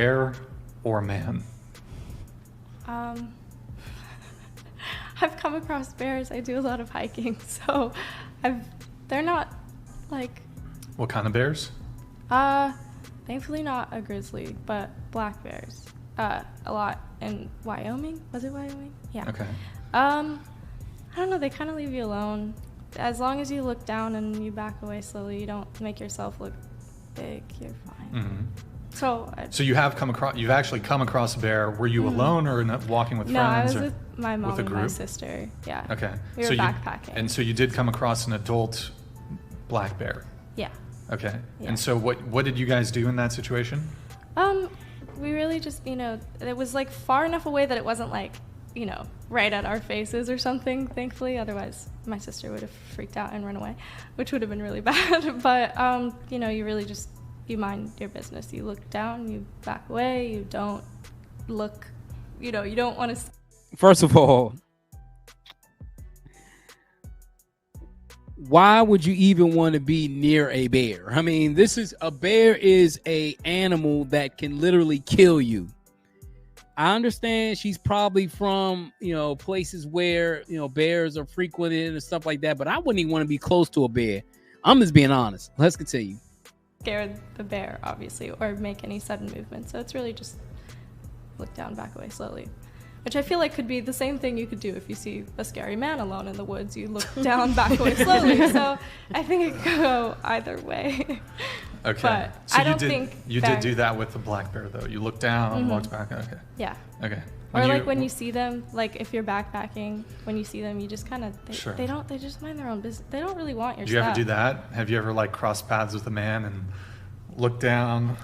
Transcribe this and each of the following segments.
Bear or man? I've come across bears. I do a lot of hiking, so they're not like... What kind of bears? Thankfully not a grizzly, but black bears. A lot in Wyoming. Was it Wyoming? Yeah. Okay. I don't know, they kind of leave you alone. As long as you look down and you back away slowly, you don't make yourself look big, you're fine. Mm-hmm. So you've actually come across a bear. Were you alone or walking with friends? No, I was or with my mom with a and group? my sister. Yeah. Okay. We were backpacking. And so you did come across an adult black bear? Yeah. Okay. Yeah. And so what did you guys do in that situation? We really just, it was like far enough away that it wasn't like, right at our faces or something, thankfully. Otherwise, my sister would have freaked out and run away, which would have been really bad. But, you really just, you mind your business. You look down, you back away, you don't look, you don't want to... First of all, why would you even want to be near a bear? I mean, a bear is a animal that can literally kill you. I understand she's probably from, places where, bears are frequented and stuff like that, but I wouldn't even want to be close to a bear. I'm just being honest. Let's continue. Scare the bear, obviously, or make any sudden movement. So it's really just look down, back away slowly. Which I feel like could be the same thing you could do if you see a scary man alone in the woods. You look down, back away slowly. So I think it could go either way. Okay. But so I don't think you did do that with the black bear, though. You looked down, walked back. Okay. Yeah. Okay. When you see them, like if you're backpacking, when you see them, you just kind of, they just mind their own business. They don't really want your stuff. Do you ever do that? Have you ever crossed paths with a man and looked down,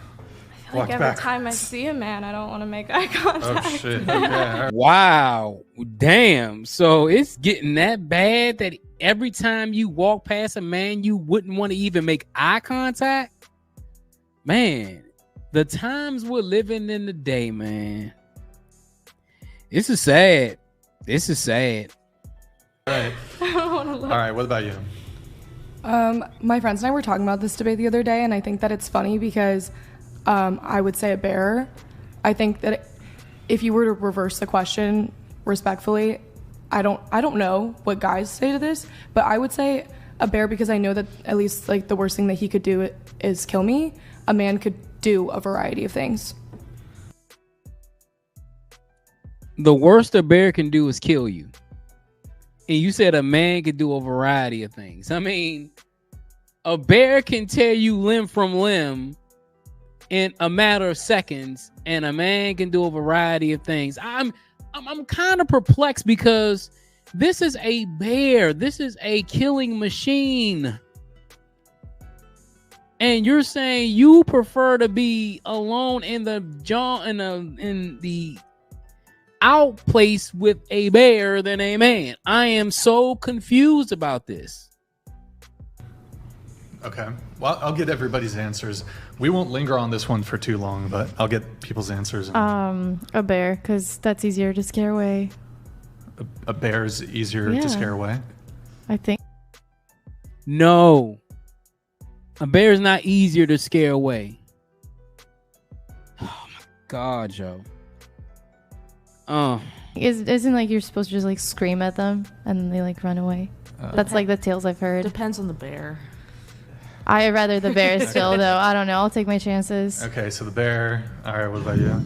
walked every back? time I see a man, I don't want to make eye contact. Oh, shit. Okay. Wow. Damn. So it's getting that bad that every time you walk past a man, you wouldn't want to even make eye contact? Man, the times we're living in today, man. This is sad. All right. I don't want to look. All right. What about you? My friends and I were talking about this debate the other day, and I think that it's funny because I would say a bear. I think that if you were to reverse the question respectfully, I don't know what guys say to this, but I would say a bear because I know that at least the worst thing that he could do is kill me. A man could do a variety of things. The worst a bear can do is kill you. And you said a man could do a variety of things. I mean, a bear can tear you limb from limb in a matter of seconds, and a man can do a variety of things. I'm kind of perplexed because this is a bear. This is a killing machine. And you're saying you prefer to be alone in the out place with a bear than a man. I am so confused about this. Okay. Well, I'll get everybody's answers. We won't linger on this one for too long, but I'll get people's answers. A bear, because that's easier to scare away. A bear's easier to scare away? I think. No. A bear is not easier to scare away. Oh my God, Joe. Isn't you're supposed to just scream at them and then they run away? That's the tales I've heard. Depends on the bear. I'd rather the bear still, though. I don't know. I'll take my chances. Okay, so the bear. All right, what about you?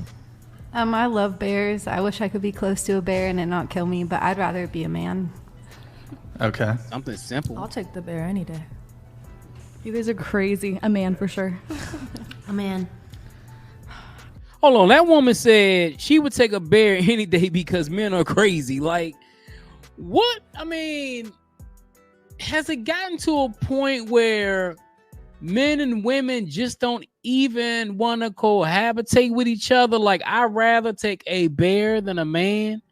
I love bears. I wish I could be close to a bear and it not kill me, but I'd rather it be a man. Okay. Something simple. I'll take the bear any day. You guys are crazy. A man for sure. A man. Hold on. That woman said she would take a bear any day because men are crazy. What? I mean, has it gotten to a point where men and women just don't even want to cohabitate with each other? I'd rather take a bear than a man.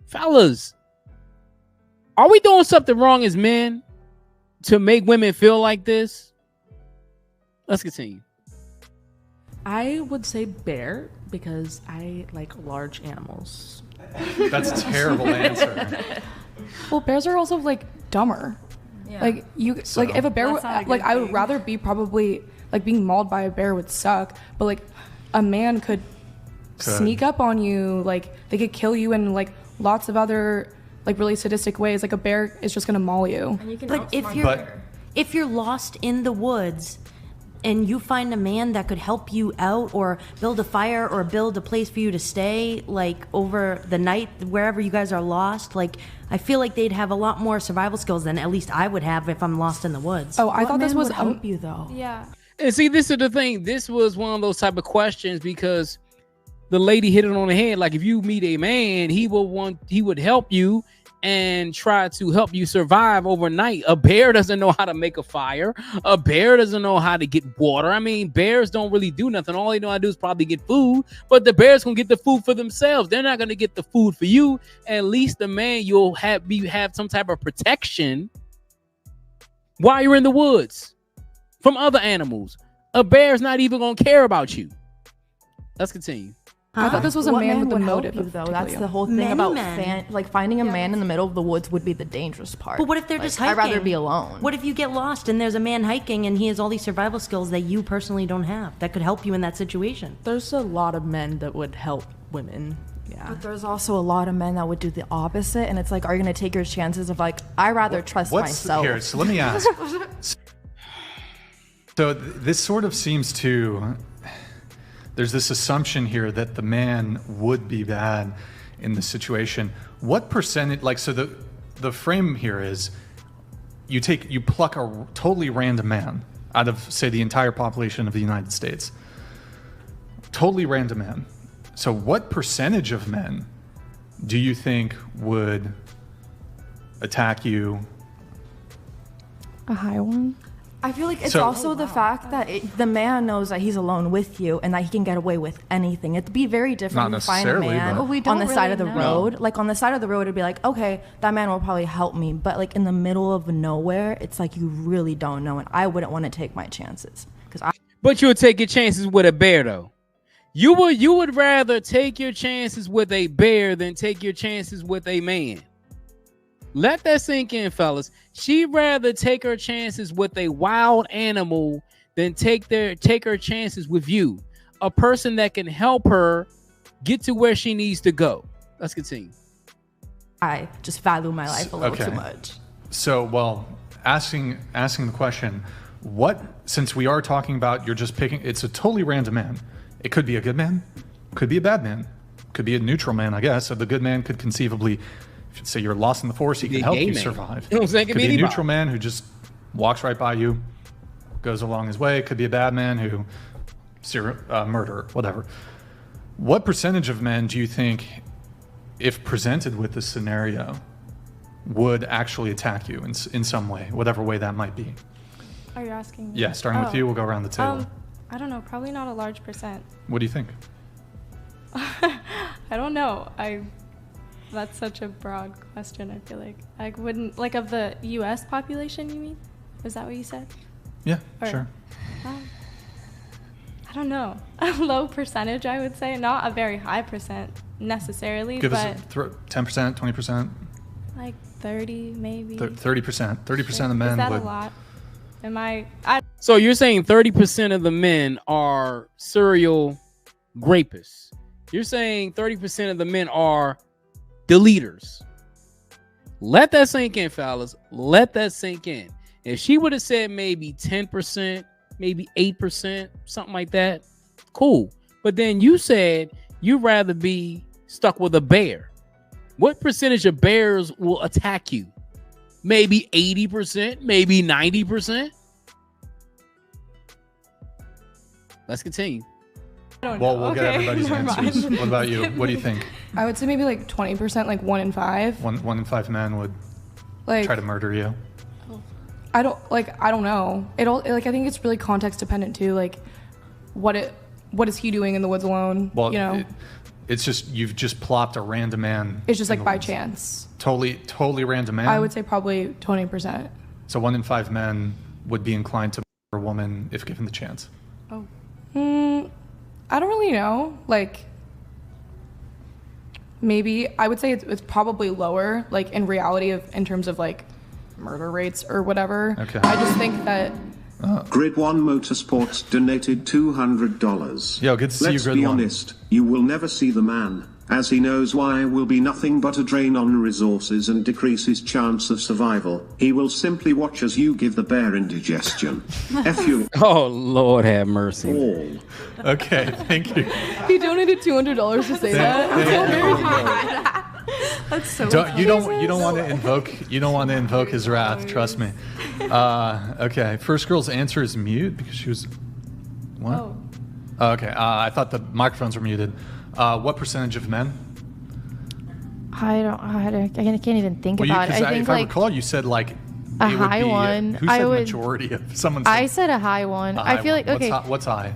Fellas, are we doing something wrong as men to make women feel like this? Let's continue. I would say bear because I like large animals. That's a terrible answer. Well, bears are also dumber. Yeah. If a bear, I would rather be probably being mauled by a bear would suck, but a man could sneak up on you. Like, they could kill you in like lots of other like really sadistic ways. Like, a bear is just gonna maul you. And you can But outsmart if you're lost in the woods and you find a man that could help you out or build a fire or build a place for you to stay, like over the night, wherever you guys are lost, like I feel like they'd have a lot more survival skills than at least I would have if I'm lost in the woods. Oh, I thought this was help you though. Yeah. And see, this is the thing. This was one of those type of questions because the lady hit it on the head. Like, if you meet a man, he would help you and try to help you survive overnight. A bear doesn't know how to make a fire. A bear doesn't know how to get water. I mean, bears don't really do nothing. All they know how to do is probably get food, but the bears can get the food for themselves. They're not going to get the food for you. At least the man, you'll have some type of protection while you're in the woods from other animals. A bear's not even going to care about you. Let's continue. I thought this was a What man with the would help motive. you, of though? to That's kill you. the whole thing Many about men. like finding a man in the middle of the woods would be the dangerous part. But what if they're Like, just hiking? I'd rather be alone. What if you get lost and there's a man hiking and he has all these survival skills that you personally don't have that could help you in that situation? There's a lot of men that would help women. Yeah. But there's also a lot of men that would do the opposite, and it's like, are you gonna take your chances of like, I rather trust myself? Here, so let me ask. So this sort of seems to, there's this assumption here that the man would be bad in the situation. What percentage, like, so the frame here is you pluck a totally random man out of, say, the entire population of the United States. Totally random man. So what percentage of men do you think would attack you? A high one. I feel like it's So- also the fact that the man knows that he's alone with you and that he can get away with anything. It'd be very different Not to find a necessarily, man but- Well, we on don't the side of the really know. road. Like, on the side of the road, it'd be like, okay, that man will probably help me. But like in the middle of nowhere, it's like you really don't know, and I wouldn't want to take my chances because But you would take your chances with a bear, though. You would rather take your chances with a bear than take your chances with a man. Let that sink in, fellas. She'd rather take her chances with a wild animal than take her chances with you, a person that can help her get to where she needs to go. Let's continue. I just value my life a little Okay. too much. So, well, asking the question, since we are talking about, you're just picking, it's a totally random man. It could be a good man, could be a bad man, could be a neutral man, I guess. So the good man could conceivably, say you're lost in the forest, he Could can be a help gay you man. survive. You know what I'm saying? Could Could be be a anybody. neutral man who just walks right by you, goes along his way. Could be a bad man who, murderer, whatever. What percentage of men do you think, if presented with this scenario, would actually attack you in some way, whatever way that might be? Are you asking me? Yeah, starting with you, we'll go around the table. I don't know. Probably not a large percent. What do you think? I don't know. That's such a broad question. I feel like I wouldn't, like, of the U.S. population. You mean? Is that what you said? Yeah, Or- sure. I don't know. A low percentage, I would say. Not a very high percent necessarily, Give but us 10%, 20%, like 30 maybe. 30%. 30% of men Is that would. a lot? I So you're saying 30% of the men are serial rapists. You're saying 30% of the men are deleters. Let that sink in, fellas. Let that sink in. If she would have said maybe 10%, maybe 8%, something like that, cool. But then you said you'd rather be stuck with a bear. What percentage of bears will attack you? Maybe 80%, maybe 90%. Let's continue. don't Well, know. we'll get Okay, everybody's never answers. mind. What about you? What do you think? I would say maybe like 20%, like 1 in 5. One in 5 men would Like, try to murder you. I don't know. I think it's really context dependent too. Like, what is he doing in the woods alone? Well, you know, it's just you've just plopped a random man. it's just in like the by woods. chance. Totally random man. I would say probably 20%. So 1 in 5 men would be inclined to murder a woman if given the chance. I don't really know. Like, maybe I would say it's probably lower, like in reality in terms of like murder rates or whatever. Okay. I just think that Grid One Motorsports donated $200. Yo, good to see you, Let's Grid be One. honest, you will never see the man, as he knows why will be nothing but a drain on resources and decrease his chance of survival. He will simply watch as you give the bear indigestion. F you Oh, Lord have mercy. all. Okay, thank you. He donated $200 to say that. That's so You don't want to invoke his wrath. Trust me. Okay, first girl's answer is mute because she was. What? Oh, okay, I thought the microphones were muted. What percentage of men? I can't even think about it. I think if I recall, you said like a it would high be, one. Who said majority of someone? Said I said a high one. I feel like okay. What's high?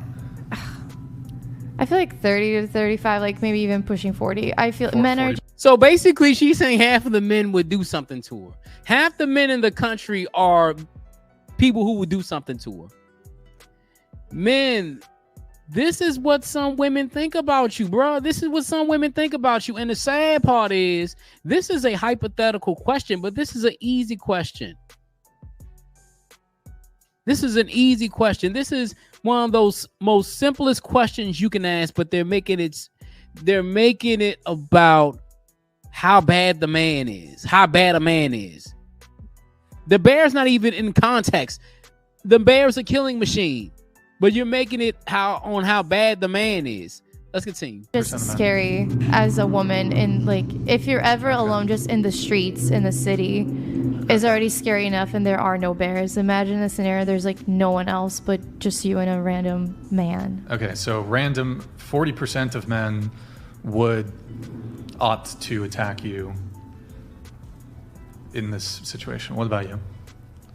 I feel like 30 to 35, like maybe even pushing 40. I feel men are. So basically, she's saying half of the men would do something to her. Half the men in the country are people who would do something to her. Men, this is what some women think about you, bro. This is what some women think about you. And the sad part is, this is a hypothetical question, but this is an easy question. This is an easy question. This is one of those most simplest questions you can ask, but they're making it about how bad the man is, how bad a man is. The bear's not even in context. The bear's a killing machine, but you're making it how bad the man is. Let's continue. Just scary as a woman, and like if you're ever alone, just in the streets in the city, is already scary enough, and there are no bears. Imagine a scenario there's like no one else but just you and a random man. Okay, so 40% of men would opt to attack you in this situation. What about you?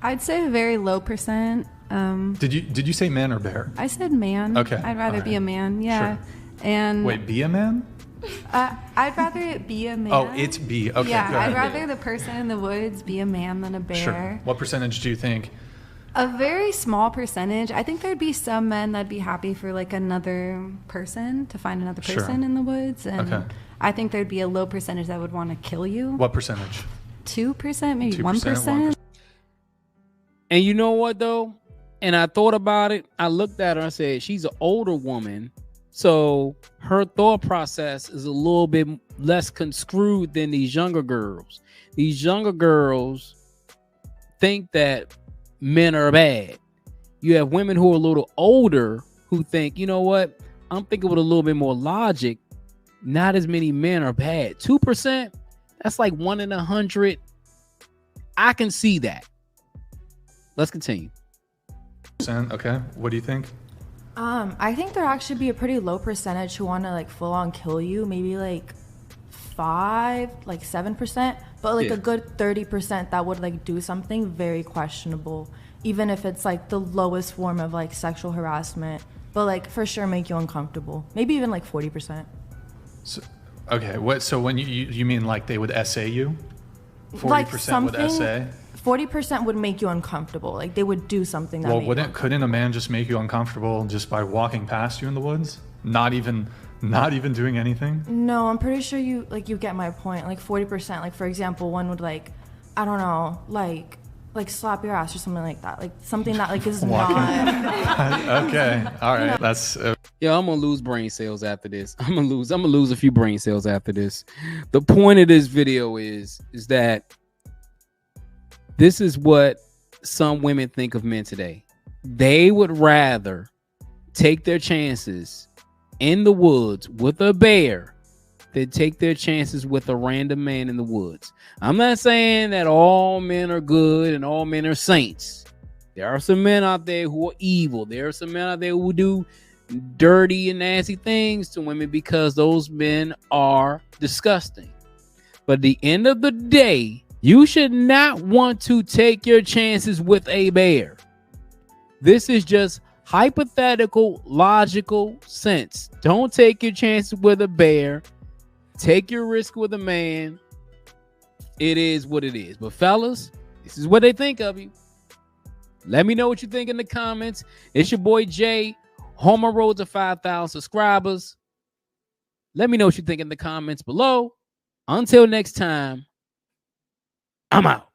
I'd say a very low percent. Did you say man or bear? I said man. Okay. I'd rather be a man. Yeah. Sure. And wait, be a man? I'd rather it be a man. Oh, it's be. Okay. Yeah, I'd rather the person in the woods be a man than a bear. Sure. What percentage do you think? A very small percentage. I think there'd be some men that'd be happy for like another person to find another person in the woods, and I think there'd be a low percentage that would want to kill you. What percentage? 2%, maybe 1%. And you know what though? And I thought about it. I looked at her and said, she's an older woman, so her thought process is a little bit less conscrewed than these younger girls. These younger girls think that men are bad. You have women who are a little older who think, you know what? I'm thinking with a little bit more logic. Not as many men are bad. 2%, that's like 1 in 100. I can see that. Let's continue. Okay. What do you think? I think there'd actually be a pretty low percentage who want to like full on kill you. Maybe like 7%, but like a good 30% that would like do something very questionable, even if it's like the lowest form of like sexual harassment, but like for sure make you uncomfortable. Maybe even like 40%. So, okay. What? So when you mean like they would essay you? 40% like would essay. 40% would make you uncomfortable. Like they would do something that. Well, couldn't a man just make you uncomfortable just by walking past you in the woods? Not even doing anything? No, I'm pretty sure you get my point. Like 40%. Like for example, one would like, I don't know, like slap your ass or something like that. Like something that like is not. Okay. All right. You know. That's. Yeah, I'm gonna lose brain cells after this. I'm gonna lose a few brain cells after this. The point of this video is that this is what some women think of men today. They would rather take their chances in the woods with a bear than take their chances with a random man in the woods. I'm not saying that all men are good and all men are saints. There are some men out there who are evil. There are some men out there who do dirty and nasty things to women because those men are disgusting. But at the end of the day, you should not want to take your chances with a bear. This is just hypothetical, logical sense. Don't take your chances with a bear. Take your risk with a man. It is what it is. But fellas, this is what they think of you. Let me know what you think in the comments. It's your boy Jay. Homer Road to 5,000 subscribers. Let me know what you think in the comments below. Until next time, I'm out.